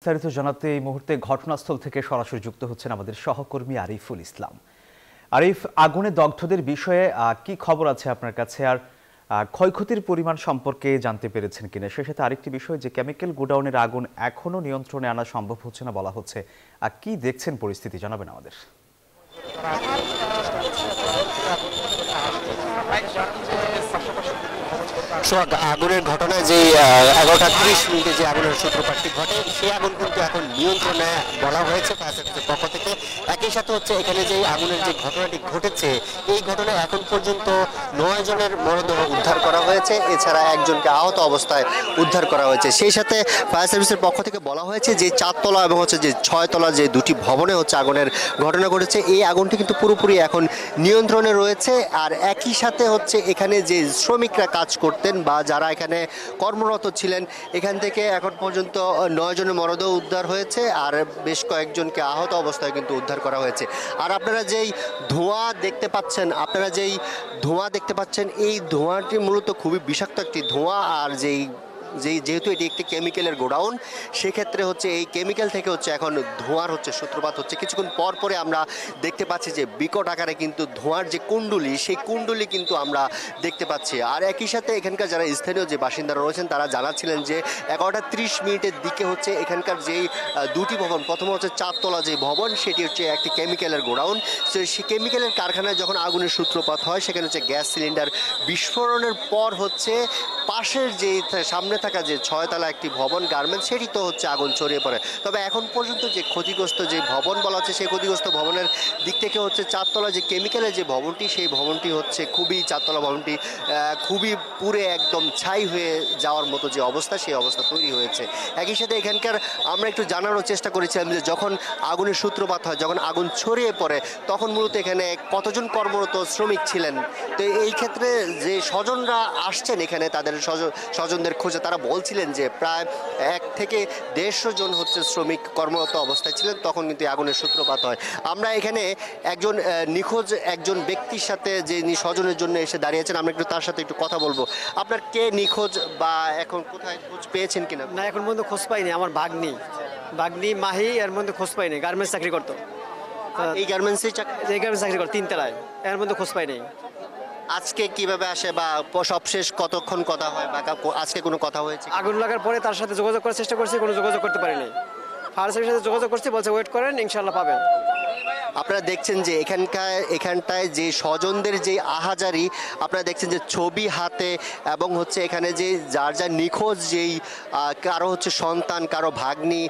বিস্তারিত জানাতে এই মুহূর্তে ঘটনাস্থল থেকে সরাসরি যুক্ত হচ্ছেন আমাদের সহকর্মী আরিফুল ইসলাম। আরিফ, আগুনে দগ্ধদের বিষয়ে কি খবর আছে আপনার কাছে, আর ক্ষয়ক্ষতির পরিমাণ সম্পর্কে জানতে পেরেছেন কিনা? সে সাথে আরেকটি বিষয়, যে কেমিক্যাল গোডাউনের আগুন এখনো নিয়ন্ত্রণে আনা সম্ভব হচ্ছে না বলা হচ্ছে, কি দেখছেন পরিস্থিতি জানাবেন আমাদের। আগুনের ঘটনায় যে 11:30 যে আগুনের সূত্রপাতটি ঘটে, সেই আগুন কিন্তু এখন নিয়ন্ত্রণে বলা হয়েছে ফায়ার সার্ভিসের পক্ষ থেকে। একই সাথে হচ্ছে এখানে যে আগুনের যে ঘটনাটি ঘটেছে, এই ঘটনায় এখন পর্যন্ত 9 জনের মরদেহ উদ্ধার করা হয়েছে, এছাড়া একজনকে আহত অবস্থায় উদ্ধার করা হয়েছে। সেই সাথে ফায়ার সার্ভিসের পক্ষ থেকে বলা হয়েছে যে 4 তলা এবং হচ্ছে যে 6 তলা যে দুটি ভবনে হচ্ছে আগুনের ঘটনা ঘটেছে, এই আগুনটি কিন্তু পুরোপুরি এখন নিয়ন্ত্রণে রয়েছে। আর একই সাথে হচ্ছে এখানে যে শ্রমিকরা কাজ করতেন বা যারা এখানে কর্মরত ছিলেন, এখান থেকে এখন পর্যন্ত 9 জনের মরদেহ উদ্ধার হয়েছে, আর বেশ কয়েকজনকে আহত অবস্থায় কিন্তু উদ্ধার করা হয়েছে। আর আপনারা যেই ধোঁয়া দেখতে পাচ্ছেন, এই ধোঁয়াটি মূলত খুবই বিষাক্ত একটি ধোঁয়া। আর যেহেতু এটি একটি কেমিক্যালের গোডাউন, সেক্ষেত্রে হচ্ছে এই কেমিক্যাল থেকে হচ্ছে এখন ধোঁয়ার হচ্ছে সূত্রপাত হচ্ছে। কিছুক্ষণ পরে আমরা দেখতে পাচ্ছি যে বিকট আকারে কিন্তু ধোঁয়ার যে কুণ্ডলী, সেই কুণ্ডলী কিন্তু আমরা দেখতে পাচ্ছি। আর একই সাথে এখানকার যারা স্থানীয় যে বাসিন্দারা রয়েছেন, তারা জানাচ্ছিলেন যে 11:30 দিকে হচ্ছে এখানকার যেই দুটি ভবন, প্রথমে হচ্ছে 4 তলা যে ভবন, সেটি হচ্ছে একটি কেমিক্যালের গোডাউন। সেই কেমিক্যালের কারখানায় যখন আগুনের সূত্রপাত হয়, সেখানে হচ্ছে গ্যাস সিলিন্ডার বিস্ফোরণের পর হচ্ছে পাশের যে সামনে থাকা যে 6 তলা একটি ভবন গার্মেন্টস, সেটি তো হচ্ছে আগুন ছড়িয়ে পড়ে। তবে এখন পর্যন্ত যে ক্ষতিগ্রস্ত যে ভবন বলা হচ্ছে, সেই ক্ষতিগ্রস্ত ভবনের দিক থেকে হচ্ছে 4 তলা যে কেমিক্যালের যে ভবনটি, সেই ভবনটি হচ্ছে 4 তলা ভবনটি খুবই পুড়ে একদম ছাই হয়ে যাওয়ার মতো যে অবস্থা, সেই অবস্থা তৈরি হয়েছে। একই সাথে এখানকার আমরা একটু জানানোর চেষ্টা করেছিলাম যে যখন আগুনের সূত্রপাত হয়, যখন আগুন ছড়িয়ে পড়ে, তখন মূলত এখানে কতজন কর্মরত শ্রমিক ছিলেন। তো এই ক্ষেত্রে যে স্বজনরা আসছেন এখানে, তাদের স্বজনদের খোঁজে তারা বলছিলেন যে প্রায় 1 থেকে 150 জন হচ্ছে শ্রমিক কর্মরত অবস্থায় ছিলেন, তখন কিন্তু আগুনের সূত্রপাত হয়। আমরা এখানে একজন নিখোঁজ একজন ব্যক্তির সাথে, যে স্বজনের জন্য এসে দাঁড়িয়েছেন, আমরা একটু তার সাথে একটু কথা বলবো। আপনার কে নিখোঁজ বা এখন কোথায় খোঁজ পেয়েছেন কিনা? না, এখন পর্যন্ত খোঁজ পাইনি। আমার ভাগ্নি মাহি, এর মধ্যে খোঁজ পাইনি। গার্মেন্টস চাকরি করতো, এই গার্মেন্টসে চাকরি করতো 3 তলায়, এর মধ্যে খোঁজ পাইনি। আজকে কিভাবে আসে বা সবশেষ কতক্ষণ কথা হয় বা আজকে কোনো কথা হয়েছে? আগুন লাগার পরে তার সাথে যোগাযোগ করার চেষ্টা করছি, কোনো যোগাযোগ করতে পারিনি। ফায়ার সার্ভিসের সাথে যোগাযোগ করছি, বলছে ওয়েট করেন, ইনশাল্লাহ পাবেন। আপনারা দেখছেন যে এখানটায় যে স্বজনদের যে আহাজারি, আপনারা দেখছেন যে ছবি হাতে, এবং হচ্ছে এখানে যে যার নিখোঁজ, যেই কারো হচ্ছে সন্তান, কারো ভাগ্নি,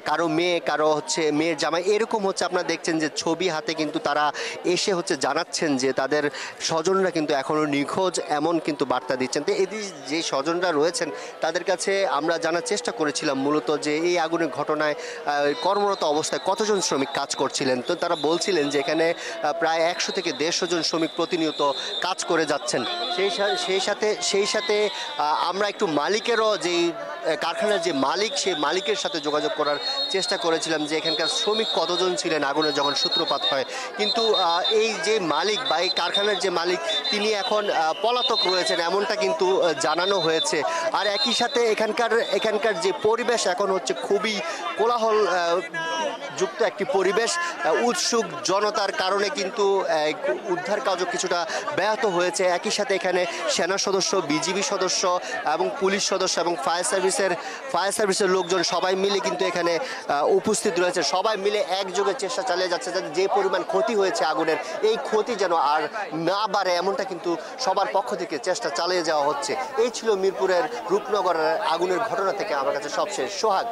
কারো মেয়ে, কারো হচ্ছে মেয়ের জামাই, এরকম হচ্ছে আপনারা দেখছেন যে ছবি হাতে কিন্তু তারা এসে হচ্ছে জানাচ্ছেন যে তাদের স্বজনরা কিন্তু এখনও নিখোঁজ, এমন কিন্তু বার্তা দিচ্ছেন। তো এদি যে স্বজনরা রয়েছেন, তাদের কাছে আমরা জানার চেষ্টা করেছিলাম মূলত যে এই আগুনের ঘটনায় কর্মরত অবস্থায় কতজন শ্রমিক কাজ করছিলেন। তো তারা বলছিলেন যে এখানে প্রায় 100 থেকে 150 জন শ্রমিক প্রতিনিয়ত কাজ করে যাচ্ছেন। সেই সাথে আমরা একটু মালিকেরও, যেই কারখানার যে মালিক, সেই মালিকের সাথে যোগাযোগ করার চেষ্টা করেছিলাম যে এখানকার শ্রমিক কতজন ছিলেন আগুনের যখন সূত্রপাত হয়। কিন্তু এই যে মালিক বা এই কারখানার যে মালিক, তিনি এখন পলাতক রয়েছেন, এমনটা কিন্তু জানানো হয়েছে। আর একই সাথে এখানকার যে পরিবেশ এখন হচ্ছে খুবই কোলাহল যুক্ত একটি পরিবেশ। উৎসুক জনতার কারণে কিন্তু উদ্ধার কাজও কিছুটা ব্যাহত হয়েছে। একই সাথে এখানে সেনা সদস্য, বিজিবি সদস্য এবং পুলিশ সদস্য এবং ফায়ার সার্ভিসের লোকজন সবাই মিলে কিন্তু এখানে উপস্থিত রয়েছে। সবাই মিলে একযোগে চেষ্টা চালিয়ে যাচ্ছে যাতে যে পরিমাণ ক্ষতি হয়েছে আগুনের, এই ক্ষতি যেন আর না বাড়ে, এমনটা কিন্তু সবার পক্ষ থেকে চেষ্টা চালিয়ে যাওয়া হচ্ছে। এই ছিল মিরপুরের রূপনগরের আগুনের ঘটনা থেকে আমার কাছে সবশেষ। সোহাগ।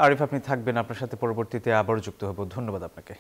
আরিফ, আপনি থাকবেন, আপনার সাথে পরবর্তীতে আবারও যুক্ত হব। ধন্যবাদ আপনাকে।